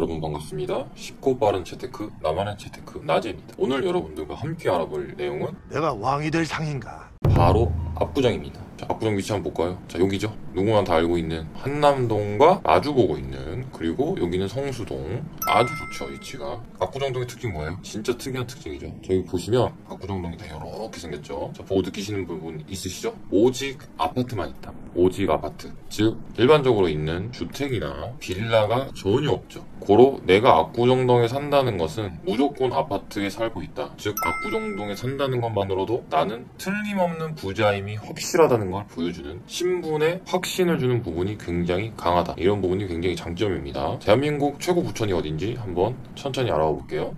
여러분 반갑습니다. 쉽고 빠른 재테크, 나만의 재테크 나제입니다. 오늘 여러분들과 함께 알아볼 내용은 내가 왕이 될 상인가? 바로 압구정입니다. 자, 압구정 위치 한번 볼까요? 자, 여기죠. 누구나 다 알고 있는 한남동과 마주보고 있는, 그리고 여기는 성수동. 아주 좋죠, 위치가. 압구정동의 특징 뭐예요? 진짜 특이한 특징이죠. 저기 보시면 압구정동이 다 이렇게 생겼죠. 자, 보고 느끼시는 부분 있으시죠? 오직 아파트만 있다. 오직 아파트. 즉 일반적으로 있는 주택이나 빌라가 전혀 없죠. 고로 내가 압구정동에 산다는 것은 무조건 아파트에 살고 있다. 즉 압구정동에 산다는 것만으로도 나는 틀림없는 부자임이 확실하다는 걸 보여주는, 신분의 확신을 주는 부분이 굉장히 강하다. 이런 부분이 굉장히 장점입니다. 대한민국 최고 부천이 어딘지 한번 천천히 알아봐 볼게요.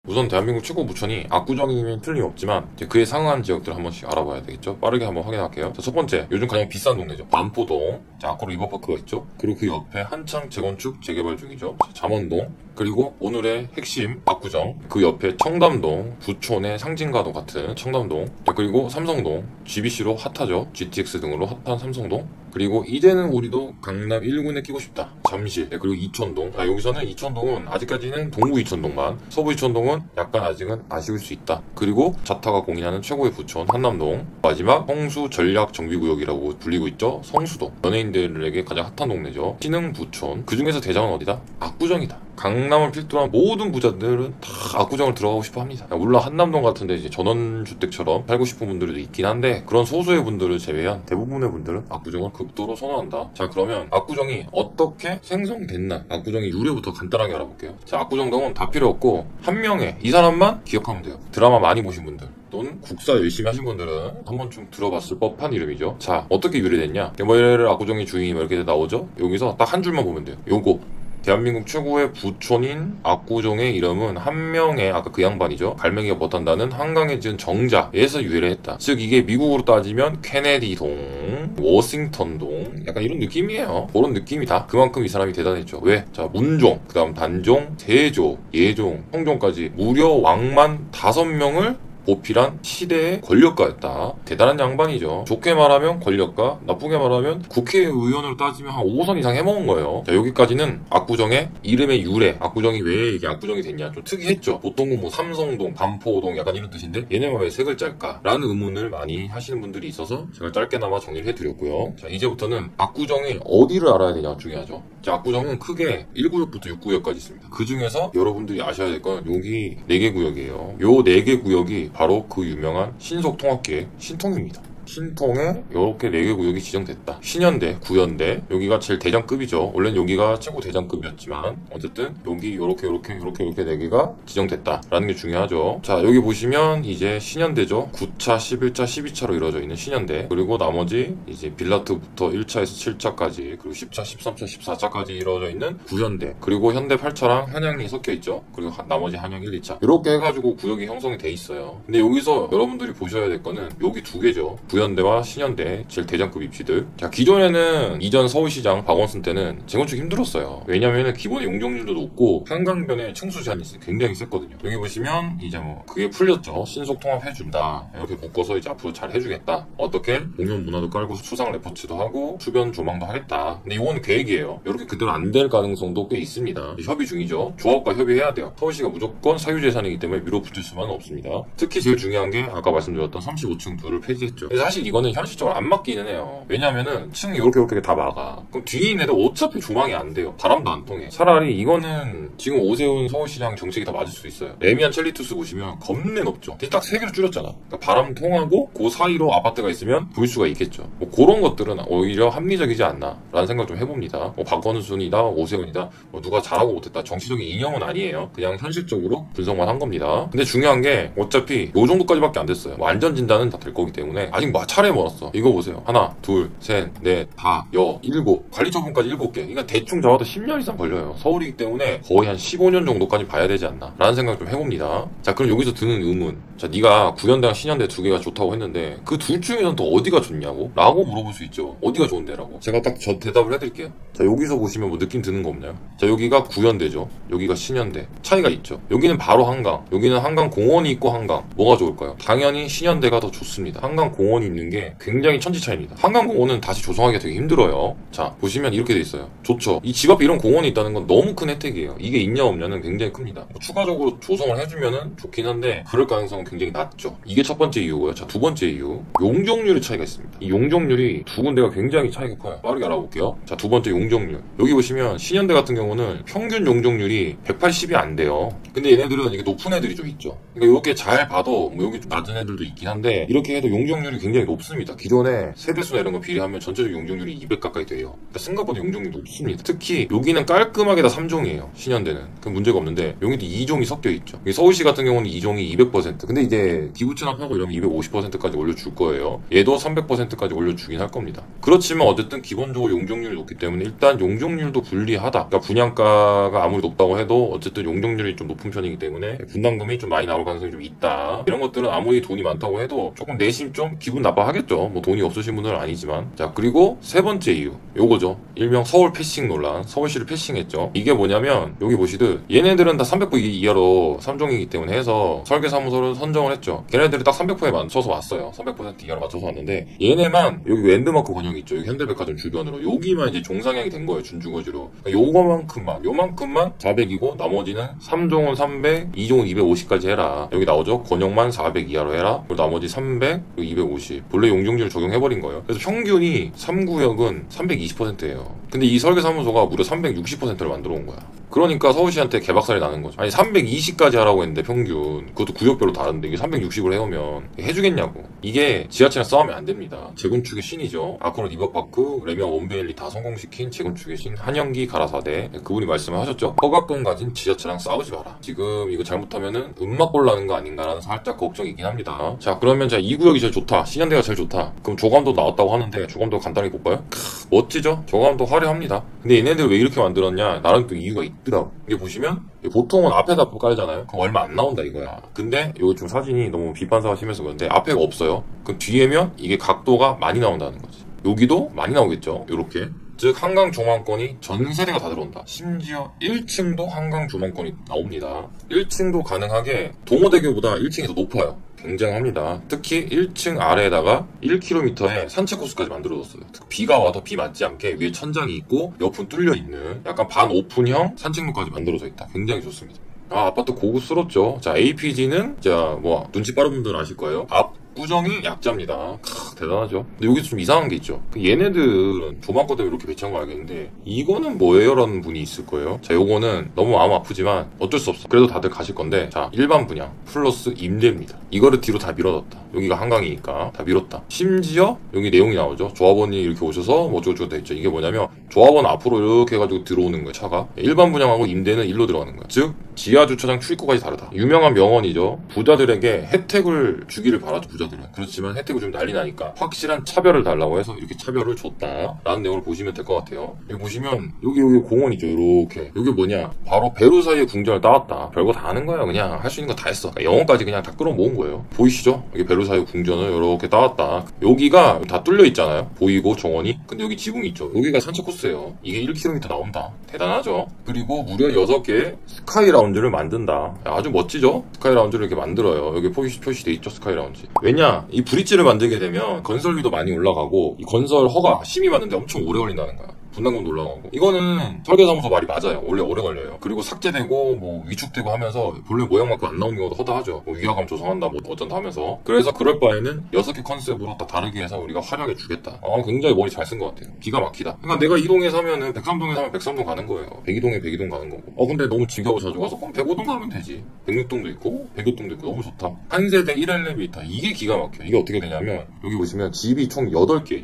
우선 대한민국 최고 부천이 압구정이면 틀림없지만 이제 그에 상응한 지역들을 한 번씩 알아봐야 되겠죠. 빠르게 한번 확인할게요. 자, 첫 번째, 요즘 가장 비싼 동네죠. 반포동. 자, 앞으로 리버파크가 있죠. 그리고 그 옆에 한창 재건축 재개발 중이죠. 자, 잠원동. 그리고 오늘의 핵심 압구정. 그 옆에 청담동, 부촌의 상징과도 같은 청담동. 자, 그리고 삼성동. GBC로 핫하죠. GTX 등으로 핫한 삼성동. 그리고 이제는 우리도 강남 1군에 끼고 싶다. 잠실. 네, 그리고 이천동. 자, 여기서는 이천동은 아직까지는 동부 이천동만, 서부 이천동은 약간 아직은 아쉬울 수 있다. 그리고 자타가 공인하는 최고의 부촌 한남동. 마지막 성수 전략 정비구역이라고 불리고 있죠. 성수동. 연예인들에게 가장 핫한 동네죠. 신흥 부촌. 그 중에서 대장은 어디다? 압구정이다. 강남을 필두로 한 모든 부자들은 다 압구정을 들어가고 싶어 합니다. 물론 한남동 같은데 이제 전원주택처럼 살고 싶은 분들도 있긴 한데, 그런 소수의 분들을 제외한 대부분의 분들은 압구정을 극도로 선호한다. 자, 그러면 압구정이 어떻게 생성됐나? 압구정의 유래부터 간단하게 알아볼게요. 자, 압구정동은 다 필요 없고 한 명의 이 사람만 기억하면 돼요. 드라마 많이 보신 분들 또는 국사 열심히 하신 분들은 한 번쯤 들어봤을 법한 이름이죠. 자, 어떻게 유래됐냐? 뭐 예를 압구정의 주인이 이렇게 나오죠. 여기서 딱 한 줄만 보면 돼요. 요거. 대한민국 최고의 부촌인 압구정의 이름은 한 명의, 아까 그 양반이죠, 갈매기가 못한다는 한강에 지은 정자에서 유래를 했다. 즉 이게 미국으로 따지면 케네디동, 워싱턴동, 약간 이런 느낌이에요. 그런 느낌이다. 그만큼 이 사람이 대단했죠. 왜? 자, 문종, 그 다음 단종, 세종, 예종, 성종까지 무려 왕만 5명을 보필한 시대의 권력가였다. 대단한 양반이죠. 좋게 말하면 권력가, 나쁘게 말하면 국회의원으로 따지면 한 5선 이상 해먹은 거예요. 자, 여기까지는 압구정의 이름의 유래, 압구정이 왜 이게 압구정이 됐냐, 좀 특이했죠. 보통은 뭐 삼성동, 반포동 약간 이런 뜻인데 얘네가 왜 색을 짤까? 라는 의문을 많이 하시는 분들이 있어서 제가 짧게나마 정리를 해드렸고요. 자, 이제부터는 압구정이 어디를 알아야 되냐 중요하죠. 자, 압구정은 크게 1구역부터 6구역까지 있습니다. 그 중에서 여러분들이 아셔야 될 건 여기 4개 구역이에요. 요 4개 구역이 바로 그 유명한 신속통합계획 신통입니다. 신통에 이렇게 4개 구역이 지정됐다. 신현대, 구현대, 여기가 제일 대장급이죠. 원래는 여기가 최고 대장급이었지만 어쨌든 여기 이렇게 4개가 지정됐다라는 게 중요하죠. 자, 여기 보시면 이제 신현대죠. 9차, 11차, 12차로 이루어져 있는 신현대. 그리고 나머지 이제 빌라트부터 1차에서 7차까지, 그리고 10차, 13차, 14차까지 이루어져 있는 구현대. 그리고 현대 8차랑 한양이 섞여 있죠. 그리고 나머지 한양 1, 2차. 이렇게 해가지고 구역이 형성이 돼 있어요. 근데 여기서 여러분들이 보셔야 될 거는 여기 2개죠. 구현대와 신현대, 제일 대장급 입지들. 자, 기존에는 이전 서울시장 박원순 때는 재건축 힘들었어요. 왜냐면은 기본의 용적률도 높고 한강변에 층수 제한이 굉장히 셌거든요. 여기 보시면 이제 뭐 그게 풀렸죠. 신속 통합해준다. 이렇게 묶어서 이제 앞으로 잘 해주겠다. 어떻게? 공연 문화도 깔고 수상 레포츠도 하고 주변 조망도 하겠다. 근데 이거는 계획이에요. 이렇게 그대로 안 될 가능성도 꽤 있습니다. 협의 중이죠. 조합과 협의해야 돼요. 서울시가 무조건 사유재산이기 때문에 밀어붙일 수만은 없습니다. 특히 제일 중요한 게 아까 말씀드렸던 35층 둘을 폐지했죠. 사실 이거는 현실적으로 안 맞기는 해요. 왜냐면은 층이 이렇게 다 막아. 그럼 뒤에 있는 애들 어차피 조망이 안 돼요. 바람도 안 통해. 차라리 이거는 지금 오세훈 서울시장 정책이 다 맞을 수 있어요. 레미안 첼리투스 보시면 겁내 높죠. 딱 3개로 줄였잖아. 그러니까 바람 통하고 그 사이로 아파트가 있으면 볼 수가 있겠죠. 뭐 그런 것들은 오히려 합리적이지 않나 라는 생각 좀 해봅니다. 뭐 박원순이다, 오세훈이다, 뭐 누가 잘하고 못했다, 정치적인 이념은 아니에요. 그냥 현실적으로 분석만 한 겁니다. 근데 중요한 게 어차피 요 정도까지밖에 안 됐어요. 뭐 안전진단은 다 될 거기 때문에 아직 차례 멀었어. 이거 보세요. 하나, 둘, 셋, 넷, 다, 여, 7. 관리 처분까지 7개. 그러니까 대충 잡아도 10년 이상 걸려요. 서울이기 때문에 거의 한 15년 정도까지 봐야 되지 않나 라는 생각 좀 해봅니다. 자, 그럼 여기서 드는 의문. 자, 네가 구연대랑 신연대 두 개가 좋다고 했는데 그 둘 중에는 또 어디가 좋냐고? 라고 물어볼 수 있죠. 어디가 좋은데라고. 제가 딱 저 대답을 해드릴게요. 자, 여기서 보시면 뭐 느낌 드는 거 없나요? 자, 여기가 구연대죠. 여기가 신연대. 차이가 있죠. 여기는 바로 한강. 여기는 한강 공원이 있고 한강. 뭐가 좋을까요? 당연히 신연대가 더 좋습니다. 한강 공원이 있는 게 굉장히 천지차이입니다. 한강 공원은 다시 조성하기가 되게 힘들어요. 자, 보시면 이렇게 돼 있어요. 좋죠. 이 집 앞에 이런 공원이 있다는 건 너무 큰 혜택이에요. 이게 있냐 없냐는 굉장히 큽니다. 뭐 추가적으로 조성을 해주면은 좋긴 한데 그럴 가능성은 굉장히 낮죠. 이게 첫 번째 이유고요. 자, 두 번째 이유. 용적률의 차이가 있습니다. 이 용적률이 두 군데가 굉장히 차이가 커요. 빠르게 알아볼게요. 자, 두 번째 용적률. 여기 보시면 신연대 같은 경우는 평균 용적률이 180이 안 돼요. 근데 얘네들은 이게 높은 애들이 좀 있죠. 그러니까 이렇게 잘 봐도 뭐 여기 좀 낮은 애들도 있긴 한데 이렇게 해도 용적률이 굉장히 높습니다. 기존에 세대수나 이런 거 비례하면 전체적 용적률이 200 가까이 돼요. 그러니까 생각보다 용적률이 높습니다. 특히 여기는 깔끔하게 다 3종이에요. 신연대는. 그 문제가 없는데 여기도 2종이 섞여 있죠. 서울시 같은 경우는 2종이 200%. 근데 이제 기부 체납하고 이러면 250%까지 올려줄 거예요. 얘도 300%까지 올려주긴 할 겁니다. 그렇지만 어쨌든 기본적으로 용적률이 높기 때문에 일단 용적률도 불리하다. 그러니까 분양가가 아무리 높다고 해도 어쨌든 용적률이 좀 높은 편이기 때문에 분담금이 좀 많이 나올 가능성이 좀 있다. 이런 것들은 아무리 돈이 많다고 해도 조금 내심 좀 기분 나빠하겠죠. 뭐 돈이 없으신 분들은 아니지만. 자, 그리고 세 번째 이유. 요거죠. 일명 서울 패싱 논란. 서울시를 패싱했죠. 이게 뭐냐면 여기 보시듯 얘네들은 다 300% 이하로 3종이기 때문에 해서 설계사무소를 선정을 했죠. 걔네들이 딱 300%에 맞춰서 왔어요. 300% 이하로 맞춰서 왔는데 얘네만 여기 랜드마크 권역이 있죠. 여기 현대백화점 주변으로 여기만 이제 종상향이 된 거예요. 준주거지로. 그러니까 요만큼만 400이고 나머지는 3종은 300, 2종은 250까지 해라. 여기 나오죠. 권역만 400 이하로 해라. 그리고 나머지 300, 그리고 250. 본래 용적률을 적용해버린 거예요. 그래서 평균이 3구역은 320%예요. 근데 이 설계사무소가 무려 360%를 만들어 온 거야. 그러니까 서울시한테 개박살이 나는 거죠. 아니 320까지 하라고 했는데 평균 그것도 구역별로 다른데 이게 360을 해오면 해주겠냐고. 이게 지하철이랑 싸우면 안 됩니다. 재건축의 신이죠. 아크론 리버파크, 레미안 원베일리 다 성공시킨 재건축의 신 한영기 가라사대. 그분이 말씀을 하셨죠. 허가권 가진 지하철이랑 싸우지 마라. 지금 이거 잘못하면은 음막골 나는 거 아닌가라는 살짝 걱정이긴 합니다. 자, 그러면 자, 이 구역이 제일 좋다. 신현대가 제일 좋다. 그럼 조감도 나왔다고 하는데 조감도 간단히 볼까요? 멋지죠? 조감도 화려합니다. 근데 얘네들 왜 이렇게 만들었냐? 나름 또 이유가 있더라고. 이게 보시면 보통은 앞에다 깔잖아요. 그럼 얼마 안 나온다 이거야. 근데 이거 좀 사진이 너무 비판사가 심해서 그런데 앞에가 없어요. 그럼 뒤에면 이게 각도가 많이 나온다는 거지. 여기도 많이 나오겠죠. 요렇게. 즉 한강 조망권이 전 세대가 다 들어온다. 심지어 1층도 한강 조망권이 나옵니다. 1층도 가능하게 동호대교보다 1층이 더 높아요. 굉장합니다. 특히 1층 아래에다가 1km의 산책 코스까지 만들어뒀어요. 비가 와도 비 맞지 않게 위에 천장이 있고 옆은 뚫려있는 약간 반오픈형 산책로까지 만들어져 있다. 굉장히 좋습니다. 아파트 고급스럽죠. 자, APG는 자, 뭐 눈치 빠른 분들은 아실 거예요. 압구정이 약자입니다. 대단하죠. 근데 여기서 좀 이상한 게 있죠. 얘네들은 조망권 때문에 이렇게 배치한 거 알겠는데 이거는 뭐예요? 라는 분이 있을 거예요. 자, 요거는 너무 마음 아프지만 어쩔 수 없어. 그래도 다들 가실 건데 자, 일반 분양 플러스 임대입니다. 이거를 뒤로 다 밀어넣었다. 여기가 한강이니까 다 밀었다. 심지어 여기 내용이 나오죠. 조합원이 이렇게 오셔서 뭐 어쩌고저쩌고 돼 있죠. 이게 뭐냐면 조합원 앞으로 이렇게 해가지고 들어오는 거예요. 차가. 일반 분양하고 임대는 일로 들어가는 거야. 즉 지하 주차장 출입구까지 다르다. 유명한 명언이죠. 부자들에게 혜택을 주기를 바라죠. 부자들은. 그렇지만 혜택을 좀 난리 나니까 확실한 차별을 달라고 해서 이렇게 차별을 줬다 라는 내용을 보시면 될 것 같아요. 여기 보시면 여기 공원이죠. 이렇게. 여기 뭐냐, 바로 베르사유의 궁전을 따왔다. 별거 다 하는 거야. 그냥 할 수 있는 거 다 했어. 그러니까 영혼까지 그냥 다 끌어모은 거예요. 보이시죠? 여기 베르사유 궁전을 이렇게 따왔다. 여기가 다 뚫려 있잖아요. 보이고 정원이. 근데 여기 지붕이 있죠. 여기가 산책 코스예요. 이게 1km 나온다. 대단하죠. 그리고 무려 6개 스카이 라운지를 만든다. 아주 멋지죠? 스카이 라운지를 이렇게 만들어요. 여기 표시돼 있죠. 스카이 라운지. 왜냐, 이 브릿지를 만들게 되면 건설비도 많이 올라가고 이 건설 허가 심의 받는데 엄청 오래 걸린다는 거야. 분담금도 올라가고. 이거는 설계사무소 말이 맞아요. 원래 오래 걸려요. 그리고 삭제되고 뭐 위축되고 하면서 본래 모양만큼 안 나오는 경우도 허다하죠. 뭐 위화감 조성한다 뭐 어쩐다 하면서. 그래서 그럴 바에는 6개 컨셉으로 다 다르게 해서 우리가 화려하게 주겠다. 굉장히 머리 잘 쓴 것 같아요. 기가 막히다. 그러니까 내가 이동에 사면은 백삼동에 사면 백삼동 가는 거예요. 백이동에 백이동 가는 거고. 근데 너무 지겨워 자주 가서 그럼 백오동 가면 되지. 백육동도 있고 백육동도 있고 너무 좋다. 한 세대 1엘리베이터. 이게 기가 막혀. 이게 어떻게 되냐면 여기 보시면 집이 총 8개.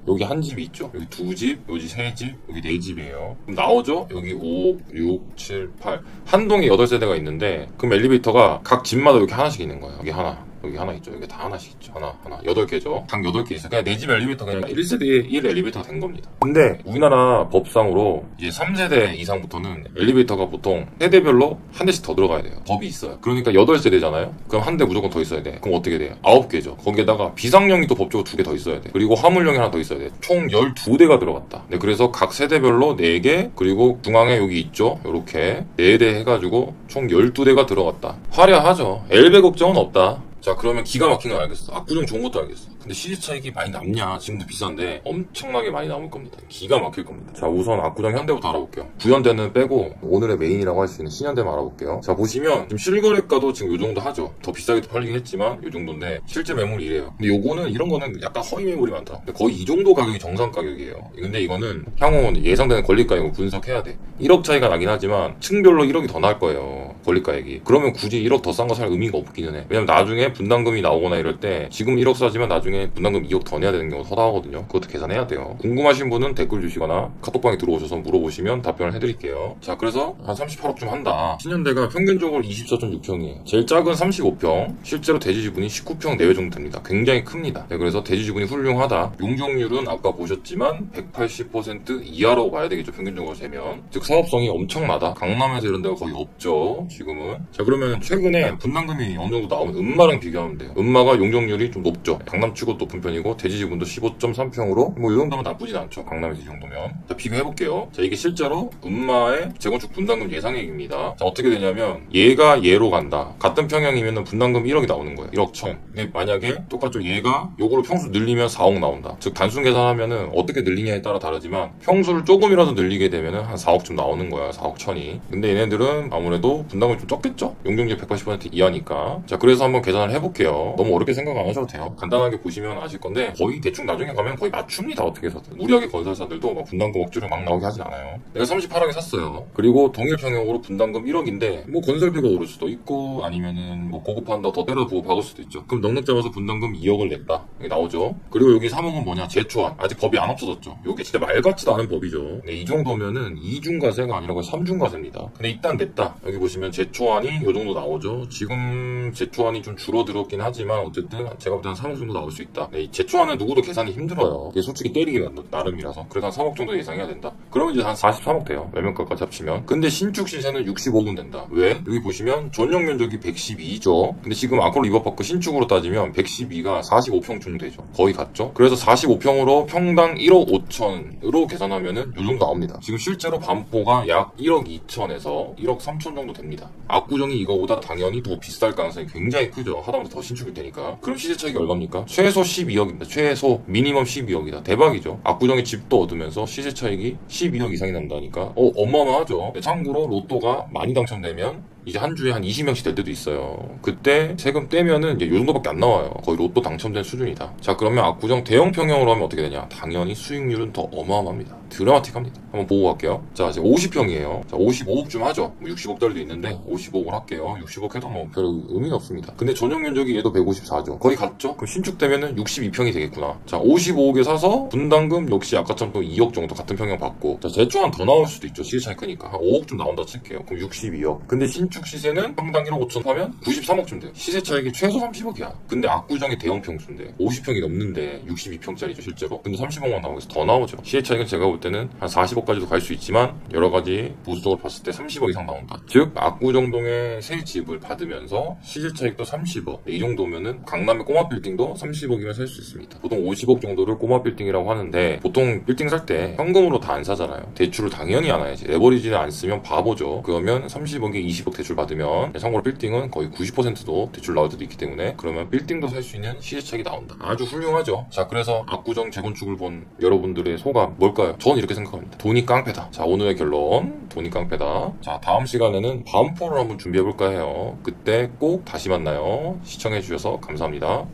여기 한 집이 있죠. 여기 2집, 여기 3집, 여기 4집이에요. 그럼 나오죠? 여기 5, 6, 7, 8. 한 동에 8세대가 있는데 그럼 엘리베이터가 각 집마다 이렇게 하나씩 있는 거예요. 여기 하나. 여기 하나 있죠. 여기 다 하나씩 있죠. 하나 8개죠. 각 8개 있어요. 그냥 내 집 엘리베이터가 그냥 1세대에 1 엘리베이터가 된 겁니다. 근데 우리나라 법상으로 이제 3세대 이상부터는 엘리베이터가 보통 세대별로 한 대씩 더 들어가야 돼요. 법이 있어요. 그러니까 8세대잖아요. 그럼 한 대 무조건 더 있어야 돼. 그럼 어떻게 돼요? 9개죠. 거기에다가 비상용이 또 법적으로 2개 더 있어야 돼. 그리고 화물용이 하나 더 있어야 돼. 총 12대가 들어갔다. 네, 그래서 각 세대별로 4개, 그리고 중앙에 여기 있죠. 요렇게 4대 해가지고 총 12대가 들어갔다. 화려하죠. 엘베 걱정은 없다. 자, 그러면 기가 막힌 건 알겠어. 압구정 좋은 것도 알겠어. 근데 시세 차익이 많이 남냐? 지금도 비싼데 엄청나게 많이 남을 겁니다. 기가 막힐 겁니다. 자, 우선 압구정 현대부터 알아볼게요. 구현대는 빼고 오늘의 메인이라고 할 수 있는 신현대만 알아볼게요. 자, 보시면 지금 실거래가도 지금 요 정도 하죠. 더 비싸게도 팔리긴 했지만 요 정도인데 실제 매물이 이래요. 근데 요거는 이런 거는 약간 허위 매물이 많다. 근데 거의 이 정도 가격이 정상 가격이에요. 근데 이거는 향후 예상되는 권리가액을 분석해야 돼. 1억 차이가 나긴 하지만 층별로 1억이 더 나을 거예요. 권리가액이. 그러면 굳이 1억 더 싼 거 살 의미가 없기는 해. 왜냐면 나중에 분담금이 나오거나 이럴 때 지금 1억 싸지만 나중에 분담금 2억 더 내야 되는 경우가 허다하거든요. 그것도 계산해야 돼요. 궁금하신 분은 댓글 주시거나 카톡방에 들어오셔서 물어보시면 답변을 해드릴게요. 자, 그래서 한 38억쯤 한다. 신현대가 평균적으로 24.6평이에요. 제일 작은 35평, 실제로 대지 지분이 19평 내외 정도 됩니다. 굉장히 큽니다. 네, 그래서 대지 지분이 훌륭하다. 용적률은 아까 보셨지만 180% 이하로 봐야 되겠죠. 평균적으로 세면. 즉 사업성이 엄청나다. 강남에서 이런 데가 거의 없죠. 지금은. 자, 그러면 최근에 분담금이 어느 정도 나오면 음마랑 비교하면 돼요. 음마가 용적률이 좀 높죠. 강남치고 높은 편이고 대지 지분도 15.3평으로 뭐 이 정도면 나쁘진 않죠. 강남에서 이 정도면. 자, 비교해볼게요. 자, 이게 실제로 음마의 재건축 분담금 예상액입니다. 자, 어떻게 되냐면 얘가 얘로 간다. 같은 평형이면 분담금 1억이 나오는 거예요. 1억 1000. 근데 만약에 똑같죠. 얘가 요거로 평수 늘리면 4억 나온다. 즉 단순 계산하면은 어떻게 늘리냐에 따라 다르지만 평수를 조금이라도 늘리게 되면은 한 4억쯤 나오는 거야. 4억 1000이. 근데 얘네들은 아무래도 분담금이 좀 적겠죠? 용적률 180% 이하니까. 자, 그래서 한번 계산을 해볼게요. 너무 어렵게 생각 안 하셔도 돼요. 간단하게 보시면 아실 건데 거의 대충 나중에 가면 거의 맞춥니다. 어떻게 해서든. 우리학의 건설사들도 막 분담금 억지로 막 나오게 하진 않아요. 내가 38억에 샀어요. 그리고 동일 평형으로 분담금 1억인데 뭐 건설비가 오를 수도 있고 아니면은 뭐 고급한다 더 때려부고 박을 수도 있죠. 그럼 넉넉 잡아서 분담금 2억을 냈다. 여기 나오죠. 그리고 여기 3억은 뭐냐? 제초안. 아직 법이 안 없어졌죠. 요게 진짜 말 같지도 않은 법이죠. 네, 이 정도면은 2중과세가 아니라 3중과세입니다. 근데 일단 냈다. 여기 보시면 제초안이 요 정도 나오죠. 지금 제초안이 좀 줄어들었긴 하지만 어쨌든 제가 볼 때는 3억 정도 나올 수 있다. 네, 이 제초안은 누구도 계산이 힘들어요. 이게 솔직히 때리기 나름이라서. 그래서 한 3억 정도 예상해야 된다. 그러면 이제 한 43억 돼요. 매매가까지 합치면. 근데 신축 시세는 65분 된다. 왜? 여기 보시면 전용 면적이 112죠. 근데 지금 아크로 리버파크 신축으로 따지면 112가 45평 정도 되죠. 거의 같죠? 그래서 45평으로 평당 1억 5천으로 계산하면은 요 정도 나옵니다. 지금 실제로 반포가 약 1억 2천에서 1억 3천 정도 됩니다. 압구정이 이거보다 당연히 더 비쌀 가능성이 굉장히 크죠. 하다못해 더 신축일 테니까. 그럼 시세 차익이 얼마입니까? 최소 12억입니다. 최소 미니멈 12억이다. 대박이죠. 압구정에 집도 얻으면서 시세 차익이 12억 이상이 난다니까. 어마어마하죠. 참고로 로또가 많이 당첨되면 이제 한 주에 한 20명씩 될 때도 있어요. 그때 세금 떼면은 이제 요 정도밖에 안 나와요. 거의 로또 당첨된 수준이다. 자, 그러면 압구정 대형 평형으로 하면 어떻게 되냐? 당연히 수익률은 더 어마어마합니다. 드라마틱합니다. 한번 보고 갈게요. 자, 이제 50평이에요. 자, 55억쯤 하죠. 뭐 60억짜리도 있는데 55억을 할게요. 60억 해도 뭐 별 의미는 없습니다. 근데 전용 면적이 얘도 154죠. 거의 같죠? 그럼 신축되면은 62평이 되겠구나. 자, 55억에 사서 분담금 역시 아까처럼 또 2억 정도 같은 평형 받고. 자, 제초안 더 나올 수도 있죠. 시세 차이 크니까. 한 5억쯤 나온다 칠게요. 그럼 62억. 근데 신축 시세는 평당 1억 5천 하면 93억쯤 돼요. 시세 차익이 최소 30억이야. 근데 압구정이 대형 평수인데 50평이 넘는데 62평짜리죠 실제로. 근데 30억만 나오고 더 나오죠. 시세 차익은 제가 볼 때는 한 40억까지도 갈 수 있지만 여러 가지 보수적으로 봤을 때 30억 이상 나온다. 즉 압구정동에 새 집을 받으면서 시세 차익도 30억. 이 정도면은 강남의 꼬마 빌딩도 30억이면 살 수 있습니다. 보통 50억 정도를 꼬마 빌딩이라고 하는데 보통 빌딩 살 때 현금으로 다 안 사잖아요. 대출을 당연히 안 해야지. 레버리지를 안 쓰면 바보죠. 그러면 30억에 20억 대출 받으면 참고로 빌딩은 거의 90%도 대출 나올 때도 있기 때문에 그러면 빌딩도 살 수 있는 시세 차익이 나온다. 아주 훌륭하죠. 자, 그래서 압구정 재건축을 본 여러분들의 소감 뭘까요? 저는 이렇게 생각합니다. 돈이 깡패다. 자, 오늘의 결론 돈이 깡패다. 자, 다음 시간에는 반포를 한번 준비해볼까 해요. 그때 꼭 다시 만나요. 시청해주셔서 감사합니다.